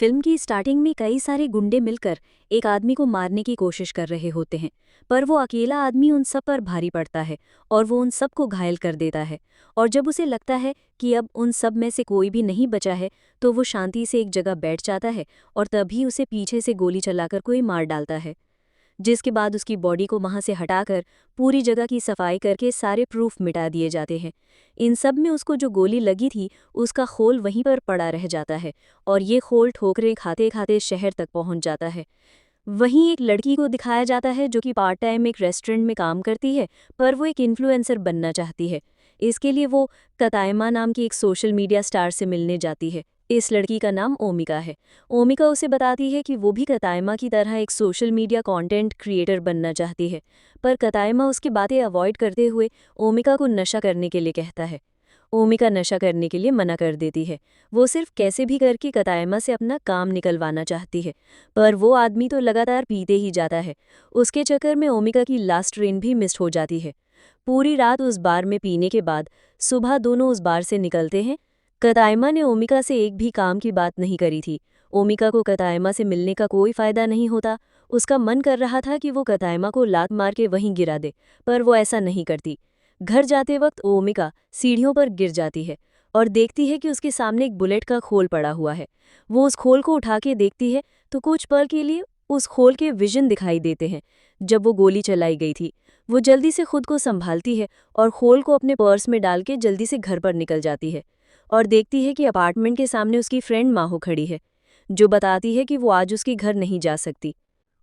Film की starting में कई सारे गुंडे मिलकर एक आदमी को मारने की कोशिश कर रहे होते हैं। पर वो अकेला आदमी उन सब पर भारी पड़ता है और वो उन सब को घायल कर देता है। और जब उसे लगता है कि अब उन सब में से कोई भी नहीं बचा है, तो वो शांति से एक जगह बैठ जाता है और तभी उसे पीछे से गोली चलाकर कोई मार डालता है। जिसके बाद उसकी बॉडी को वहां से हटाकर पूरी जगह की सफाई करके सारे प्रूफ मिटा दिए जाते हैं। इन सब में उसको जो गोली लगी थी, उसका खोल वहीं पर पड़ा रह जाता है और ये खोल ठोकरें खाते खाते शहर तक पहुंच जाता है। वहीं एक लड़की को दिखाया जाता है जो कि पार्ट टाइम एक रेस्टोरेंट में काम करती है, पर वो एक इन्फ्लुएंसर बनना चाहती है। इसके लिए वो कतायमा नाम की एक सोशल मीडिया स्टार से मिलने जाती है। इस लड़की का नाम ओमिका है। ओमिका उसे बताती है कि वो भी कतायमा की तरह एक सोशल मीडिया कंटेंट क्रिएटर बनना चाहती है, पर कतायमा उसकी बातें अवॉइड करते हुए ओमिका को नशा करने के लिए कहता है। ओमिका नशा करने के लिए मना कर देती है। वो सिर्फ कैसे भी करके कतायमा से अपना काम निकलवाना चाहती है, पर वो आदमी तो लगातार पीते ही जाता है। उसके चक्कर में ओमिका की लास्ट ट्रेन भी मिस हो जाती है। पूरी रात उस बार में पीने के बाद सुबह दोनों उस बार से निकलते हैं। कतायमा ने ओमिका से एक भी काम की बात नहीं करी थी। ओमिका को कतायमा से मिलने का कोई फायदा नहीं होता। उसका मन कर रहा था कि वो कतायमा को लात मार के वहीं गिरा दे, पर वो ऐसा नहीं करती। घर जाते वक्त ओमिका सीढ़ियों पर गिर जाती है और देखती है कि उसके सामने एक बुलेट का खोल पड़ा हुआ है। वो उस खोल को उठा के देखती है तो कुछ पल के लिए उस खोल के विजन दिखाई देते हैं जब वो गोली चलाई गई थी। वो जल्दी से खुद को संभालती है और खोल को अपने पर्स में डाल के जल्दी से घर पर निकल जाती है और देखती है कि अपार्टमेंट के सामने उसकी फ्रेंड माहो खड़ी है, जो बताती है कि वो आज उसके घर नहीं जा सकती।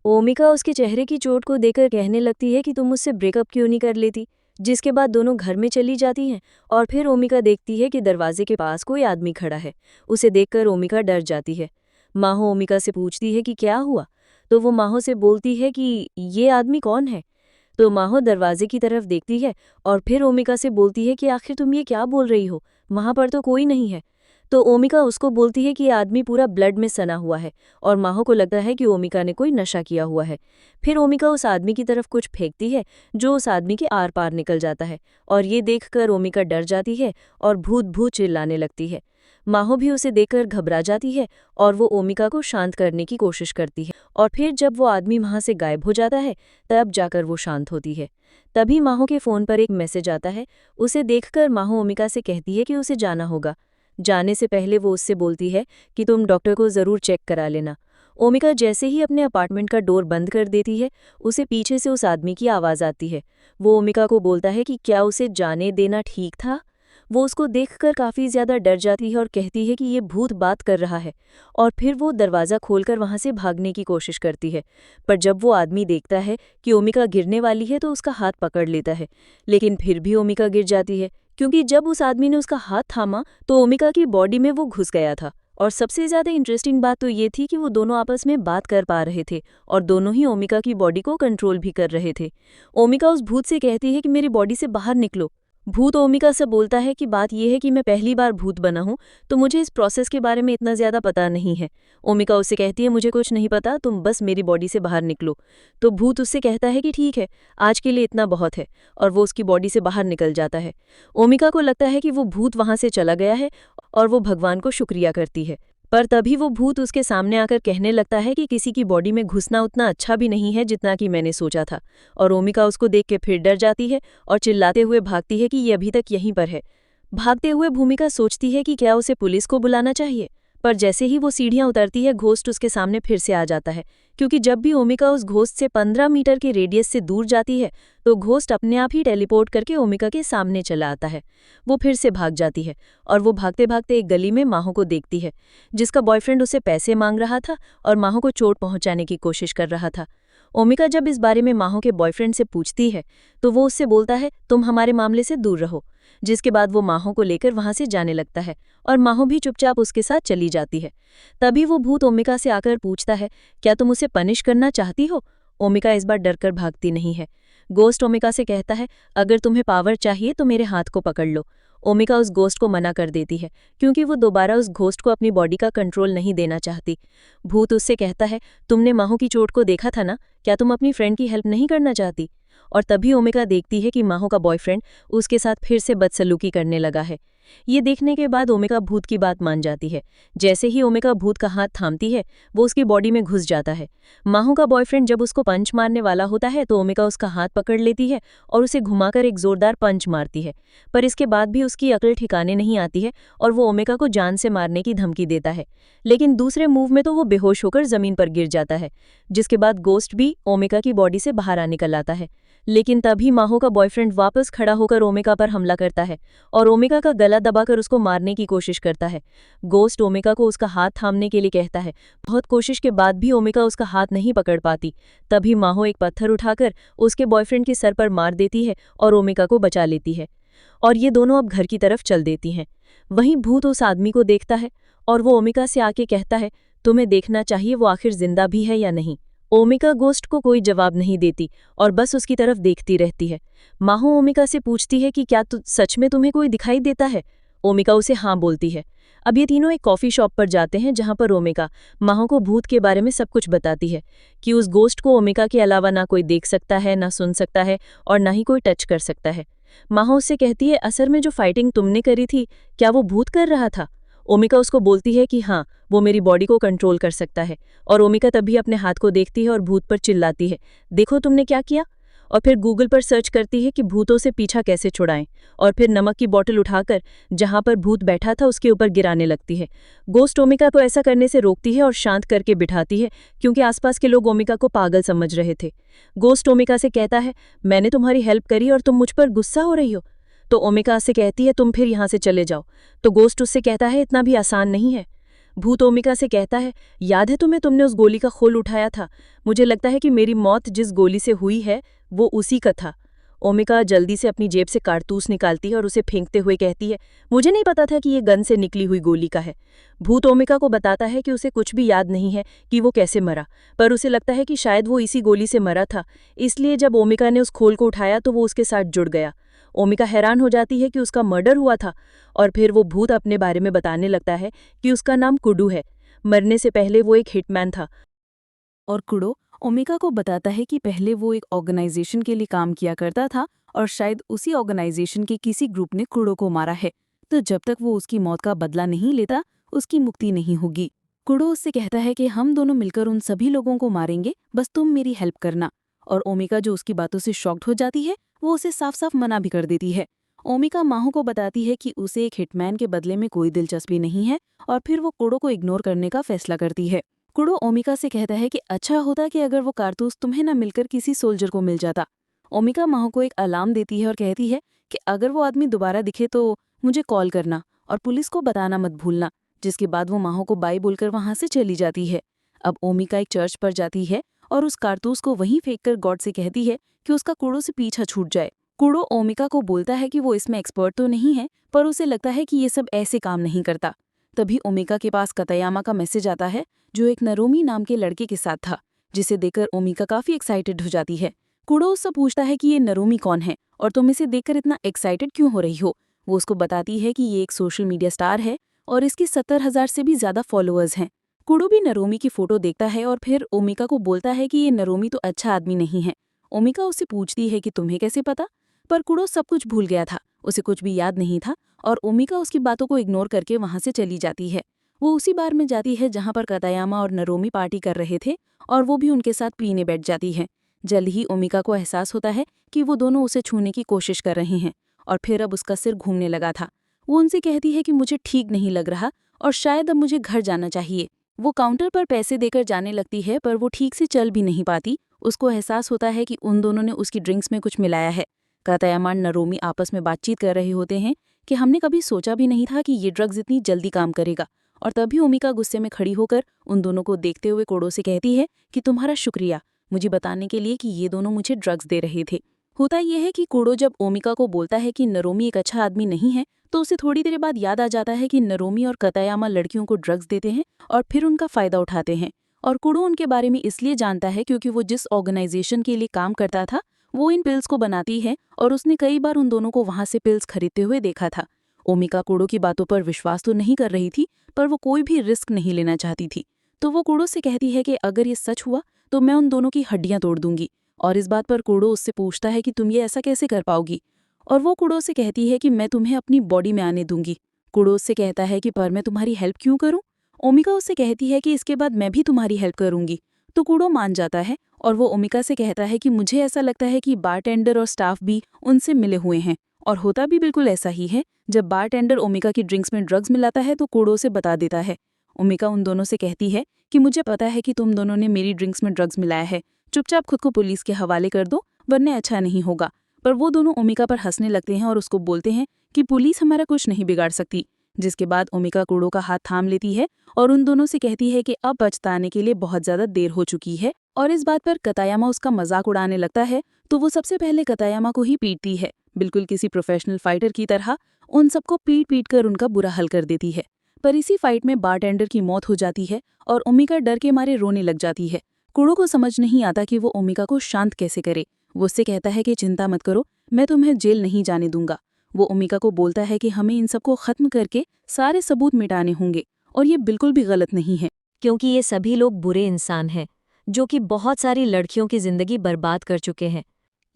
ओमिका उसके चेहरे की चोट को देखकर कहने लगती है कि तुम मुझसे ब्रेकअप क्यों नहीं कर लेती। जिसके बाद दोनों घर में चली जाती हैं और फिर ओमिका देखती है कि दरवाजे के पास कोई आदमी खड़ा है। उसे देखकर ओमिका डर जाती है। माहो ओमिका से पूछती है कि क्या हुआ, तो वो माहो से बोलती है कि ये आदमी कौन है। तो माहो दरवाजे की तरफ देखती है और फिर ओमिका से बोलती है कि आखिर तुम ये क्या बोल रही हो, वहां पर तो कोई नहीं है। तो ओमिका उसको बोलती है कि ये आदमी पूरा ब्लड में सना हुआ है और माहो को लगता है कि ओमिका ने कोई नशा किया हुआ है। फिर ओमिका उस आदमी की तरफ कुछ फेंकती है जो उस आदमी के आर पार निकल जाता है और ये देखकर ओमिका डर जाती है और भूत भूत चिल्लाने लगती है। माहो भी उसे देखकर घबरा जाती है और वो ओमिका को शांत करने की कोशिश करती है और फिर जब वो आदमी वहां से गायब हो जाता है तब जाकर वो शांत होती है। तभी माहो के फ़ोन पर एक मैसेज आता है। उसे देखकर माहो ओमिका से कहती है कि उसे जाना होगा। जाने से पहले वो उससे बोलती है कि तुम डॉक्टर को ज़रूर चेक करा लेना। ओमिका जैसे ही अपने अपार्टमेंट का डोर बंद कर देती है, उसे पीछे से उस आदमी की आवाज़ आती है। वो ओमिका को बोलता है कि क्या उसे जाने देना ठीक था। वो उसको देखकर काफ़ी ज़्यादा डर जाती है और कहती है कि ये भूत बात कर रहा है और फिर वो दरवाज़ा खोलकर वहाँ से भागने की कोशिश करती है। पर जब वो आदमी देखता है कि ओमिका गिरने वाली है तो उसका हाथ पकड़ लेता है, लेकिन फिर भी ओमिका गिर जाती है क्योंकि जब उस आदमी ने उसका हाथ थामा तो ओमिका की बॉडी में वो घुस गया था। और सबसे ज़्यादा इंटरेस्टिंग बात तो ये थी कि वो दोनों आपस में बात कर पा रहे थे और दोनों ही ओमिका की बॉडी को कंट्रोल भी कर रहे थे। ओमिका उस भूत से कहती है कि मेरी बॉडी से बाहर निकलो। भूत ओमिका से बोलता है कि बात यह है कि मैं पहली बार भूत बना हूँ, तो मुझे इस प्रोसेस के बारे में इतना ज़्यादा पता नहीं है। ओमिका उससे कहती है मुझे कुछ नहीं पता, तुम बस मेरी बॉडी से बाहर निकलो। तो भूत उससे कहता है कि ठीक है, आज के लिए इतना बहुत है, और वो उसकी बॉडी से बाहर निकल जाता है। ओमिका को लगता है कि वो भूत वहाँ से चला गया है और वो भगवान को शुक्रिया करती है। पर तभी वो भूत उसके सामने आकर कहने लगता है कि किसी की बॉडी में घुसना उतना अच्छा भी नहीं है जितना कि मैंने सोचा था। और ओमिका उसको देख के फिर डर जाती है और चिल्लाते हुए भागती है कि ये अभी तक यहीं पर है। भागते हुए भूमिका सोचती है कि क्या उसे पुलिस को बुलाना चाहिए, पर जैसे ही वो सीढ़ियां उतरती है घोस्ट उसके सामने फिर से आ जाता है, क्योंकि जब भी ओमिका उस घोस्ट से 15 मीटर के रेडियस से दूर जाती है तो घोस्ट अपने आप ही टेलीपोर्ट करके ओमिका के सामने चला आता है। वो फिर से भाग जाती है और वो भागते भागते एक गली में माहो को देखती है, जिसका बॉयफ्रेंड उसे पैसे मांग रहा था और माहो को चोट पहुंचाने की कोशिश कर रहा था। ओमिका जब इस बारे में माहो के बॉयफ्रेंड से पूछती है तो वो उससे बोलता है तुम हमारे मामले से दूर रहो। जिसके बाद वो माहो को लेकर वहां से जाने लगता है और माहो भी चुपचाप उसके साथ चली जाती है। तभी वो भूत ओमिका से आकर पूछता है क्या तुम उसे पनिश करना चाहती हो। ओमिका इस बार डरकर भागती नहीं है। गोस्ट ओमिका से कहता है अगर तुम्हें पावर चाहिए तो मेरे हाथ को पकड़ लो। ओमिका उस घोस्ट को मना कर देती है क्योंकि वो दोबारा उस घोस्ट को अपनी बॉडी का कंट्रोल नहीं देना चाहती। भूत उससे कहता है तुमने माहो की चोट को देखा था ना, क्या तुम अपनी फ्रेंड की हेल्प नहीं करना चाहती। और तभी ओमिका देखती है कि माहो का बॉयफ्रेंड उसके साथ फिर से बदसलूकी करने लगा है। ये देखने के बाद ओमिका भूत की बात मान जाती है। जैसे ही ओमिका भूत का हाथ थामती है, वो उसकी बॉडी में घुस जाता है। माहू का बॉयफ्रेंड जब उसको पंच मारने वाला होता है तो ओमिका उसका हाथ पकड़ लेती है और उसे घुमाकर एक जोरदार पंच मारती है। पर इसके बाद भी उसकी अकल ठिकाने नहीं आती है और वो ओमिका को जान से मारने की धमकी देता है। लेकिन दूसरे मूव में तो वो बेहोश होकर जमीन पर गिर जाता है, जिसके बाद गोस्ट भी ओमिका की बॉडी से बाहर आ निकल आता है। लेकिन तभी माहो का बॉयफ्रेंड वापस खड़ा होकर ओमिका पर हमला करता है और ओमिका का गला दबाकर उसको मारने की कोशिश करता है। गोस्ट ओमिका को उसका हाथ थामने के लिए कहता है। बहुत कोशिश के बाद भी ओमिका उसका हाथ नहीं पकड़ पाती। तभी माहो एक पत्थर उठाकर उसके बॉयफ्रेंड के सर पर मार देती है और ओमिका को बचा लेती है, और ये दोनों अब घर की तरफ चल देती हैं। वहीं भूत उस आदमी को देखता है और वो ओमिका से आके कहता है, तुम्हें देखना चाहिए वो आखिर जिंदा भी है या नहीं। ओमिका गोस्ट को कोई जवाब नहीं देती और बस उसकी तरफ देखती रहती है। माहो ओमिका से पूछती है कि क्या सच में तुम्हें कोई दिखाई देता है। ओमिका उसे हाँ बोलती है। अब ये तीनों एक कॉफी शॉप पर जाते हैं जहां पर ओमिका माहो को भूत के बारे में सब कुछ बताती है कि उस गोस्ट को ओमिका के अलावा ना कोई देख सकता है, ना सुन सकता है और ना ही कोई टच कर सकता है। माहो उससे कहती है, असर में जो फाइटिंग तुमने करी थी क्या वो भूत कर रहा था। ओमिका उसको बोलती है कि हाँ, वो मेरी बॉडी को कंट्रोल कर सकता है। और ओमिका तभी अपने हाथ को देखती है और भूत पर चिल्लाती है, देखो तुमने क्या किया। और फिर गूगल पर सर्च करती है कि भूतों से पीछा कैसे छुड़ाएं, और फिर नमक की बोतल उठाकर जहां पर भूत बैठा था उसके ऊपर गिराने लगती है। गोस्ट ओमिका को ऐसा करने से रोकती है और शांत करके बिठाती है, क्योंकि आसपास के लोग ओमिका को पागल समझ रहे थे। गोस्ट ओमिका से कहता है, मैंने तुम्हारी हेल्प करी और तुम मुझ पर गुस्सा हो रही हो। तो ओमिका से कहती है, तुम फिर यहाँ से चले जाओ। तो गोस्ट उससे कहता है, इतना भी आसान नहीं है। भूत ओमिका से कहता है, याद है तुम्हें, तुमने उस गोली का खोल उठाया था। मुझे लगता है कि मेरी मौत जिस गोली से हुई है वो उसी का था। ओमिका जल्दी से अपनी जेब से कारतूस निकालती है और उसे फेंकते हुए कहती है, मुझे नहीं पता था कि ये गन से निकली हुई गोली का है। भूत ओमिका को बताता है कि उसे कुछ भी याद नहीं है कि वो कैसे मरा, पर उसे लगता है कि शायद वो इसी गोली से मरा था, इसलिए जब ओमिका ने उस खोल को उठाया तो वो उसके साथ जुड़ गया। ओमिका हैरान हो जाती है कि उसका मर्डर हुआ था, और फिर वो भूत अपने बारे में बताने लगता है कि उसका नाम कुडू है। मरने से पहले वो एक हिटमैन था। और कुडो ओमिका को बताता है कि पहले वो एक ऑर्गेनाइजेशन के लिए काम किया करता था और शायद उसी ऑर्गेनाइजेशन के किसी ग्रुप ने कुडो को मारा है, तो जब तक वो उसकी मौत का बदला नहीं लेता उसकी मुक्ति नहीं होगी। कुडो उससे कहता है कि हम दोनों मिलकर उन सभी लोगों को मारेंगे, बस तुम मेरी हेल्प करना। और ओमिका, जो उसकी बातों से शॉक्ड हो जाती है, वो उसे साफ साफ मना भी कर देती है। ओमिका माहू को बताती है कि उसे एक हिटमैन के बदले में कोई दिलचस्पी नहीं है, और फिर वो कुडो को इग्नोर करने का फैसला करती है। कुडो ओमिका से कहता है कि अच्छा होता कि अगर वो कारतूस तुम्हें न मिलकर किसी सोल्जर को मिल जाता। ओमिका माहो को एक अलार्म देती है और कहती है कि अगर वो आदमी दोबारा दिखे तो मुझे कॉल करना और पुलिस को बताना मत भूलना, जिसके बाद वो माहो को बाय बोलकर वहां से चली जाती है। अब ओमिका एक चर्च पर जाती है और उस कारतूस को वहीं फेंककर गॉड से कहती है कि उसका कुडो से पीछा छूट जाए। कुडो ओमिका को बोलता है कि वो इसमें एक्सपर्ट तो नहीं है, पर उसे लगता है कि ये सब ऐसे काम नहीं करता। तभी ओमिका के पास कतायामा का मैसेज आता है, जो एक नरोमी नाम के लड़के के साथ था, जिसे देखकर ओमिका काफी एक्साइटेड हो जाती है। कुडो उससे पूछता है कि ये नरोमी कौन है और तुम इसे देखकर इतना एक्साइटेड क्यों हो रही हो। वो उसको बताती है कि ये एक सोशल मीडिया स्टार है और इसके 70,000 से भी ज्यादा फॉलोअर्स हैं। कुडो भी नरोमी की फोटो देखता है और फिर ओमिका को बोलता है कि ये नरोमी तो अच्छा आदमी नहीं है। ओमिका उससे पूछती है कि तुम्हें कैसे पता, पर कुडो सब कुछ भूल गया था, उसे कुछ भी याद नहीं था, और ओमिका उसकी बातों को इग्नोर करके वहां से चली जाती है। वो उसी बार में जाती है जहां पर कतायामा और नरोमी पार्टी कर रहे थे, और वो भी उनके साथ पीने बैठ जाती है। जल्द ही ओमिका को एहसास होता है कि वो दोनों उसे छूने की कोशिश कर रहे हैं, और फिर अब उसका सिर घूमने लगा था। वो उनसे कहती है कि मुझे ठीक नहीं लग रहा और शायद अब मुझे घर जाना चाहिए। वो काउंटर पर पैसे देकर जाने लगती है, पर वो ठीक से चल भी नहीं पाती। उसको एहसास होता है कि उन दोनों ने उसकी ड्रिंक्स में कुछ मिलाया है। कतायामा और नरोमी आपस में बातचीत कर रहे होते हैं कि हमने कभी सोचा भी नहीं था कि ये ड्रग्स इतनी जल्दी काम करेगा। और तभी ओमिका गुस्से में खड़ी होकर उन दोनों को देखते हुए कुडो से कहती है कि तुम्हारा शुक्रिया मुझे बताने के लिए कि ये दोनों मुझे ड्रग्स दे रहे थे। होता यह है कि कुडो जब ओमिका को बोलता है कि नरोमी एक अच्छा आदमी नहीं है, तो उसे थोड़ी देर बाद याद आ जाता है कि नरोमी और कतायामा लड़कियों को ड्रग्स देते हैं और फिर उनका फायदा उठाते हैं। और कुडो उनके बारे में इसलिए जानता है क्योंकि वो जिस ऑर्गेनाइजेशन के लिए काम करता था वो इन पिल्स को बनाती है, और उसने कई बार उन दोनों को वहां से पिल्स खरीदते हुए देखा था। ओमिका कुडो की बातों पर विश्वास तो नहीं कर रही थी, पर वो कोई भी रिस्क नहीं लेना चाहती थी। तो वो कुडो से कहती है कि अगर ये सच हुआ तो मैं उन दोनों की हड्डियां तोड़ दूंगी। और इस बात पर कुडो उससे पूछता है कि तुम ये ऐसा कैसे कर पाओगी। और वो कूड़ो से कहती है कि मैं तुम्हें अपनी बॉडी में आने दूंगी। कूड़ो उससे कहता है कि पर मैं तुम्हारी हेल्प क्यों करूं? ओमिका उससे कहती है कि इसके बाद मैं भी तुम्हारी हेल्प करूंगी। तो कूड़ो मान जाता है और वो ओमिका से कहता है कि मुझे ऐसा लगता है कि बारटेंडर और स्टाफ भी उनसे मिले हुए हैं। और होता भी बिल्कुल ऐसा ही है। जब बारटेंडर ओमिका की ड्रिंक्स में ड्रग्स मिलाता है तो कूड़ो से बता देता है। ओमिका उन दोनों से कहती है कि मुझे पता है कि तुम दोनों ने मेरी ड्रिंक्स में ड्रग्स मिलाया है, चुपचाप खुद को पुलिस के हवाले कर दो वरना अच्छा नहीं होगा। पर वो दोनों ओमिका पर हंसने लगते हैं और उसको बोलते हैं कि पुलिस हमारा कुछ नहीं बिगाड़ सकती। जिसके बाद ओमिका कूड़ो का हाथ थाम लेती है और उन दोनों से कहती है कि अब पछताने के लिए बहुत ज्यादा देर हो चुकी है। और इस बात पर कतायामा उसका मजाक उड़ाने लगता है तो वो सबसे पहले कतायामा को ही पीटती है, बिल्कुल किसी प्रोफेशनल फाइटर की तरह उन सबको पीट पीट कर उनका बुरा हाल कर देती है। पर इसी फाइट में बारटेंडर की मौत हो जाती है और ओमिका डर के मारे रोने लग जाती है। कूड़ो को समझ नहीं आता कि वो ओमिका को शांत कैसे करे। वो उससे कहता है कि चिंता मत करो, मैं तुम्हें जेल नहीं जाने दूंगा। वो ओमिका को बोलता है कि हमें इन सबको खत्म करके सारे सबूत मिटाने होंगे और ये बिल्कुल भी गलत नहीं है। क्योंकि ये सभी लोग बुरे इंसान हैं जो कि बहुत सारी लड़कियों की जिंदगी बर्बाद कर चुके हैं।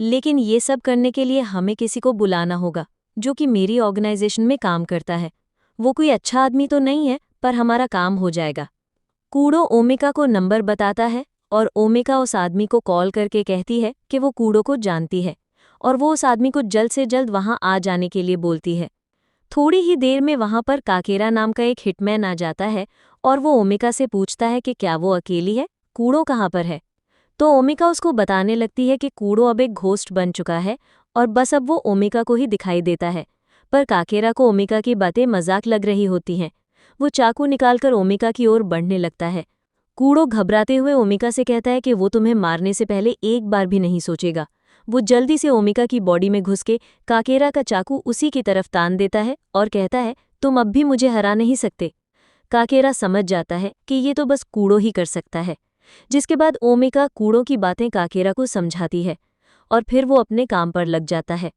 लेकिन ये सब करने के लिए हमें किसी को बुलाना होगा जो कि मेरी ऑर्गेनाइजेशन में काम करता है। वो कोई अच्छा आदमी तो नहीं है पर हमारा काम हो जाएगा। कूड़ो ओमिका को नंबर बताता है और ओमिका उस आदमी को कॉल करके कहती है कि वो कूड़ो को जानती है और वो उस आदमी को जल्द से जल्द वहां आ जाने के लिए बोलती है। थोड़ी ही देर में वहां पर काकेरा नाम का एक हिटमैन आ जाता है और वो ओमिका से पूछता है कि क्या वो अकेली है, कूड़ो कहाँ पर है। तो ओमिका उसको बताने लगती है कि कूड़ो अब एक घोस्ट बन चुका है और बस अब वो ओमिका को ही दिखाई देता है। पर काकेरा को ओमिका की बातें मजाक लग रही होती हैं। वो चाकू निकालकर ओमिका की ओर बढ़ने लगता है। कूड़ो घबराते हुए ओमिका से कहता है कि वो तुम्हें मारने से पहले एक बार भी नहीं सोचेगा। वो जल्दी से ओमिका की बॉडी में घुस के काकेरा का चाकू उसी की तरफ तान देता है और कहता है, तुम अब भी मुझे हरा नहीं सकते। काकेरा समझ जाता है कि ये तो बस कूड़ो ही कर सकता है। जिसके बाद ओमिका कूड़ो की बातें काकेरा को समझाती है और फिर वो अपने काम पर लग जाता है।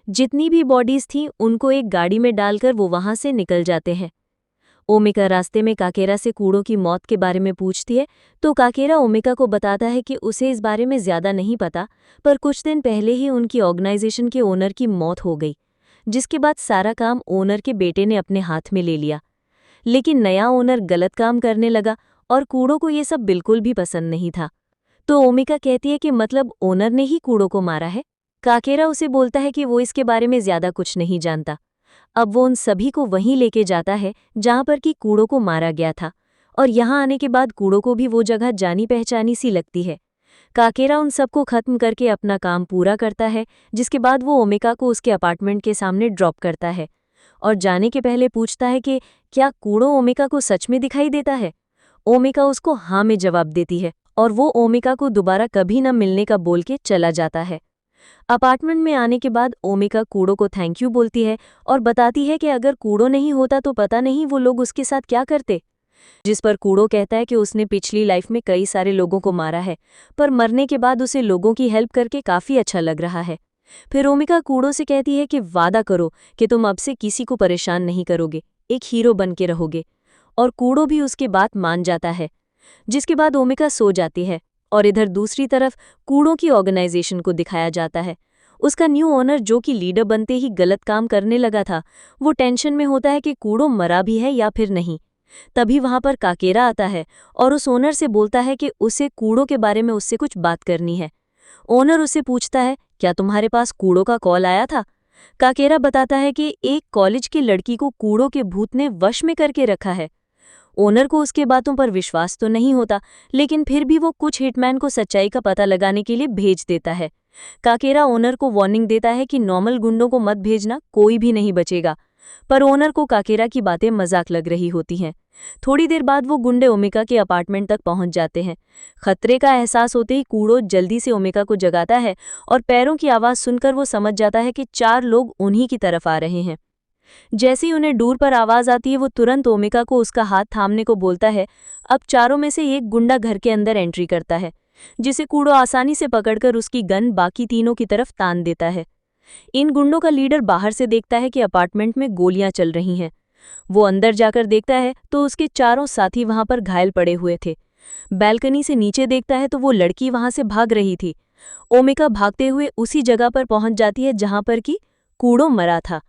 जितनी भी बॉडीज थीं उनको एक गाड़ी में डालकर वो वहां से निकल जाते हैं। ओमिका रास्ते में काकेरा से कूड़ो की मौत के बारे में पूछती है तो काकेरा ओमिका को बताता है कि उसे इस बारे में ज्यादा नहीं पता, पर कुछ दिन पहले ही उनकी ऑर्गेनाइजेशन के ओनर की मौत हो गई, जिसके बाद सारा काम ओनर के बेटे ने अपने हाथ में ले लिया। लेकिन नया ओनर गलत काम करने लगा और कूड़ो को ये सब बिल्कुल भी पसंद नहीं था। तो ओमिका कहती है कि मतलब ओनर ने ही कूड़ो को मारा है। काकेरा उसे बोलता है कि वो इसके बारे में ज्यादा कुछ नहीं जानता। अब वो उन सभी को वहीं लेके जाता है जहां पर कि कूड़ो को मारा गया था और यहाँ आने के बाद कूड़ो को भी वो जगह जानी पहचानी सी लगती है। काकेरा उन सबको खत्म करके अपना काम पूरा करता है, जिसके बाद वो ओमिका को उसके अपार्टमेंट के सामने ड्रॉप करता है और जाने के पहले पूछता है कि क्या कूड़ो ओमिका को सच में दिखाई देता है। ओमिका उसको हाँ में जवाब देती है और वो ओमिका को दोबारा कभी न मिलने का बोल के चला जाता है। अपार्टमेंट में आने के बाद ओमिका कूड़ो को थैंक यू बोलती है और बताती है कि अगर कूड़ो नहीं होता तो पता नहीं वो लोग उसके साथ क्या करते। जिस पर कूड़ो कहता है कि उसने पिछली लाइफ में कई सारे लोगों को मारा है, पर मरने के बाद उसे लोगों की हेल्प करके काफी अच्छा लग रहा है। फिर ओमिका कूड़ो से कहती है कि वादा करो कि तुम अब से किसी को परेशान नहीं करोगे, एक हीरो बन के रहोगे। और कूड़ो भी उसकी बात मान जाता है। जिसके बाद ओमिका सो जाती है और इधर दूसरी तरफ कूड़ो की ऑर्गेनाइजेशन को दिखाया जाता है। उसका न्यू ओनर जो कि लीडर बनते ही गलत काम करने लगा था, वो टेंशन में होता है कि कूड़ो मरा भी है या फिर नहीं। तभी वहां पर काकेरा आता है और उस ओनर से बोलता है कि उसे कूड़ो के बारे में उससे कुछ बात करनी है। ओनर उससे पूछता है, क्या तुम्हारे पास कूड़ो का कॉल आया था? काकेरा बताता है कि एक कॉलेज की लड़की को कूड़ो के भूत ने वश में करके रखा है। ओनर को उसके बातों पर विश्वास तो नहीं होता, लेकिन फिर भी वो कुछ हिटमैन को सच्चाई का पता लगाने के लिए भेज देता है। काकेरा ओनर को वार्निंग देता है कि नॉर्मल गुंडों को मत भेजना, कोई भी नहीं बचेगा। पर ओनर को काकेरा की बातें मजाक लग रही होती हैं। थोड़ी देर बाद वो गुंडे ओमिका के अपार्टमेंट तक पहुंच जाते हैं। खतरे का एहसास होते ही कूड़ो जल्दी से ओमिका को जगाता है और पैरों की आवाज सुनकर वो समझ जाता है कि 4 लोग उन्हीं की तरफ आ रहे हैं। जैसे ही उन्हें दूर पर आवाज आती है, वो तुरंत ओमिका को उसका हाथ थामने को बोलता है। अब चारों में से एक गुंडा घर के अंदर एंट्री करता है, जिसे कूड़ो आसानी से पकड़कर उसकी गन बाकी तीनों की तरफ तान देता है। इन गुंडों का लीडर बाहर से देखता है कि अपार्टमेंट में गोलियां चल रही हैं। वो अंदर जाकर देखता है तो उसके चारों साथी वहां पर घायल पड़े हुए थे। बैल्कनी से नीचे देखता है तो वो लड़की वहां से भाग रही थी। ओमिका भागते हुए उसी जगह पर पहुंच जाती है जहां पर कि कूड़ो मरा था।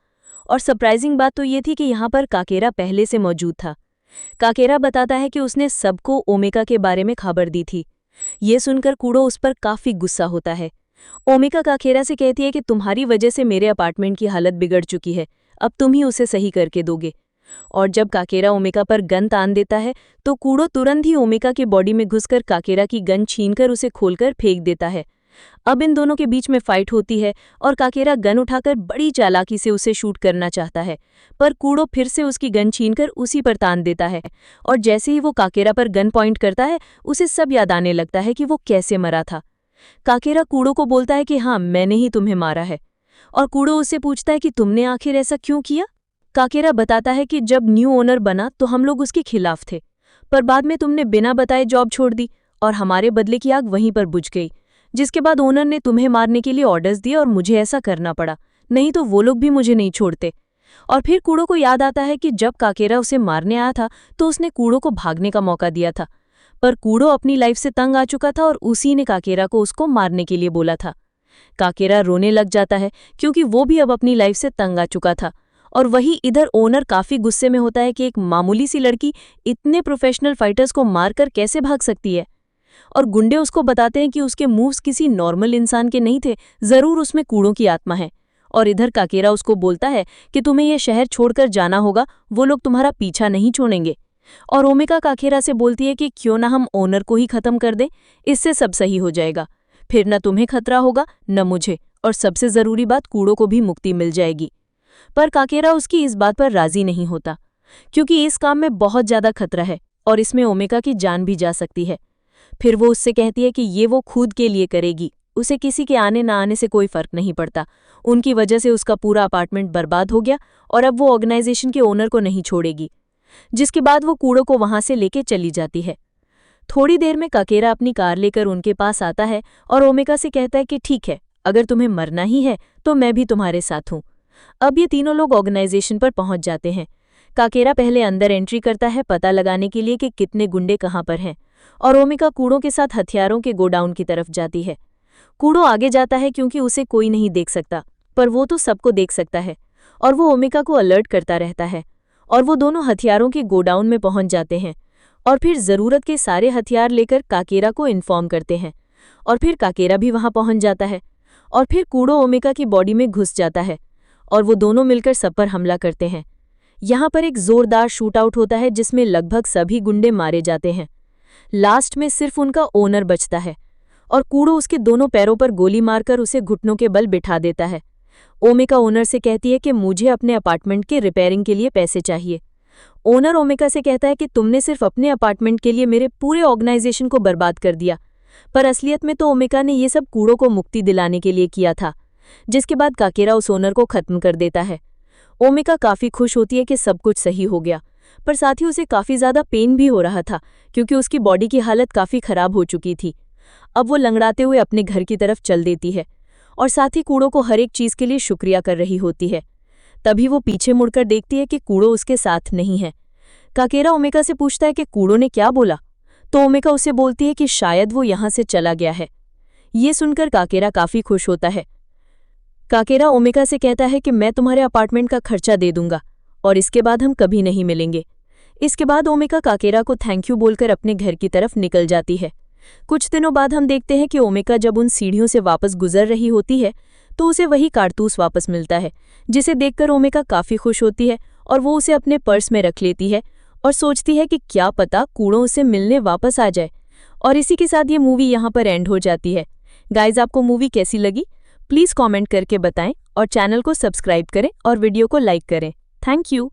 और सरप्राइजिंग बात तो ये थी कि यहाँ पर काकेरा पहले से मौजूद था। काकेरा बताता है कि उसने सबको ओमेका के बारे में खबर दी थी। ये सुनकर कूड़ो उस पर काफी गुस्सा होता है। ओमेका काकेरा से कहती है कि तुम्हारी वजह से मेरे अपार्टमेंट की हालत बिगड़ चुकी है, अब तुम ही उसे सही करके दोगे। और जब काकेरा ओमेका पर गन तान देता है तो कूड़ो तुरंत ही ओमेका की बॉडी में घुसकर काकेरा की गन छीनकर उसे खोलकर फेंक देता है। अब इन दोनों के बीच में फाइट होती है और काकेरा गन उठाकर बड़ी चालाकी से उसे शूट करना चाहता है, पर कूड़ो फिर से उसकी गन छीनकर उसी पर तान देता है। और जैसे ही वो काकेरा पर गन पॉइंट करता है, उसे सब याद आने लगता है कि वो कैसे मरा था। काकेरा कूड़ो को बोलता है कि हाँ, मैंने ही तुम्हें मारा है। और कूड़ो उससे पूछता है कि तुमने आखिर ऐसा क्यों किया। काकेरा बताता है कि जब न्यू ओनर बना तो हम लोग उसके खिलाफ थे, पर बाद में तुमने बिना बताए जॉब छोड़ दी और हमारे बदले की आग वहीं पर बुझ गई, जिसके बाद ओनर ने तुम्हें मारने के लिए ऑर्डर्स दिए और मुझे ऐसा करना पड़ा, नहीं तो वो लोग भी मुझे नहीं छोड़ते। और फिर कूड़ो को याद आता है कि जब काकेरा उसे मारने आया था तो उसने कूड़ो को भागने का मौका दिया था, पर कूड़ो अपनी लाइफ से तंग आ चुका था और उसी ने काकेरा को उसको मारने के लिए बोला था। काकेरा रोने लग जाता है क्योंकि वो भी अब अपनी लाइफ से तंग आ चुका था। और वही इधर ओनर काफी गुस्से में होता है कि एक मामूली सी लड़की इतने प्रोफेशनल फाइटर्स को मारकर कैसे भाग सकती है। और गुंडे उसको बताते हैं कि उसके मूव्स किसी नॉर्मल इंसान के नहीं थे, जरूर उसमें कूड़ों की आत्मा है। और इधर काकेरा उसको बोलता है कि तुम्हें यह शहर छोड़कर जाना होगा, वो लोग तुम्हारा पीछा नहीं छोड़ेंगे। और ओमेका काकेरा से बोलती है कि क्यों ना हम ओनर को ही खत्म कर दें, इससे सब सही हो जाएगा, फिर न तुम्हें खतरा होगा न मुझे, और सबसे जरूरी बात कूड़ों को भी मुक्ति मिल जाएगी। पर काकेरा उसकी इस बात पर राजी नहीं होता, क्योंकि इस काम में बहुत ज्यादा खतरा है और इसमें ओमेका की जान भी जा सकती है। फिर वो उससे कहती है कि ये वो खुद के लिए करेगी, उसे किसी के आने ना आने से कोई फर्क नहीं पड़ता। उनकी वजह से उसका पूरा अपार्टमेंट बर्बाद हो गया और अब वो ऑर्गेनाइजेशन के ओनर को नहीं छोड़ेगी। जिसके बाद वो कूड़ों को वहां से लेके चली जाती है। थोड़ी देर में काकेरा अपनी कार लेकर उनके पास आता है और ओमेका से कहता है कि ठीक है, अगर तुम्हें मरना ही है तो मैं भी तुम्हारे साथ हूँ। अब ये तीनों लोग ऑर्गेनाइजेशन पर पहुंच जाते हैं। काकेरा पहले अंदर एंट्री करता है पता लगाने के लिए कि कितने गुंडे कहाँ पर हैं, और ओमेका कूड़ों के साथ हथियारों के गोडाउन की तरफ जाती है। कूड़ो आगे जाता है क्योंकि उसे कोई नहीं देख सकता, पर वो तो सबको देख सकता है, और वो ओमेका को अलर्ट करता रहता है। और वो दोनों हथियारों के गोडाउन में पहुंच जाते हैं और फिर जरूरत के सारे हथियार लेकर काकेरा को इन्फॉर्म करते हैं। और फिर काकेरा भी वहां पहुंच जाता है और फिर कूड़ो ओमेका की बॉडी में घुस जाता है और वो दोनों मिलकर सब पर हमला करते हैं। यहाँ पर एक जोरदार शूट आउट होता है जिसमें लगभग सभी गुंडे मारे जाते हैं। लास्ट में सिर्फ उनका ओनर बचता है और कूड़ो उसके दोनों पैरों पर गोली मारकर उसे घुटनों के बल बिठा देता है। ओमेका ओनर से कहती है कि मुझे अपने अपार्टमेंट के रिपेयरिंग के लिए पैसे चाहिए। ओनर ओमेका से कहता है कि तुमने सिर्फ अपने अपार्टमेंट के लिए मेरे पूरे ऑर्गेनाइजेशन को बर्बाद कर दिया, पर असलियत में तो ओमेका ने ये सब कूड़ों को मुक्ति दिलाने के लिए किया था। जिसके बाद काकेरा उस ओनर को खत्म कर देता है। ओमेका काफी खुश होती है कि सब कुछ सही हो गया, पर साथ ही उसे काफी ज्यादा पेन भी हो रहा था क्योंकि उसकी बॉडी की हालत काफी खराब हो चुकी थी। अब वो लंगड़ाते हुए अपने घर की तरफ चल देती है और साथ ही कूड़ो को हर एक चीज के लिए शुक्रिया कर रही होती है। तभी वो पीछे मुड़कर देखती है कि कूड़ो उसके साथ नहीं है। काकेरा ओमेका से पूछता है कि कूड़ो ने क्या बोला, तो ओमेका उसे बोलती है कि शायद वो यहाँ से चला गया है। ये सुनकर काकेरा काफी खुश होता है। काकेरा ओमेका से कहता है कि मैं तुम्हारे अपार्टमेंट का खर्चा दे दूंगा और इसके बाद हम कभी नहीं मिलेंगे। इसके बाद ओमेका काकेरा को थैंक यू बोलकर अपने घर की तरफ निकल जाती है। कुछ दिनों बाद हम देखते हैं कि ओमेका जब उन सीढ़ियों से वापस गुजर रही होती है तो उसे वही कारतूस वापस मिलता है, जिसे देखकर ओमेका काफी खुश होती है और वो उसे अपने पर्स में रख लेती है और सोचती है कि क्या पता कूड़ों उसे मिलने वापस आ जाए। और इसी के साथ ये मूवी यहाँ पर एंड हो जाती है। गाइज, आपको मूवी कैसी लगी प्लीज़ कमेंट करके बताएं और चैनल को सब्सक्राइब करें और वीडियो को लाइक करें। Thank you.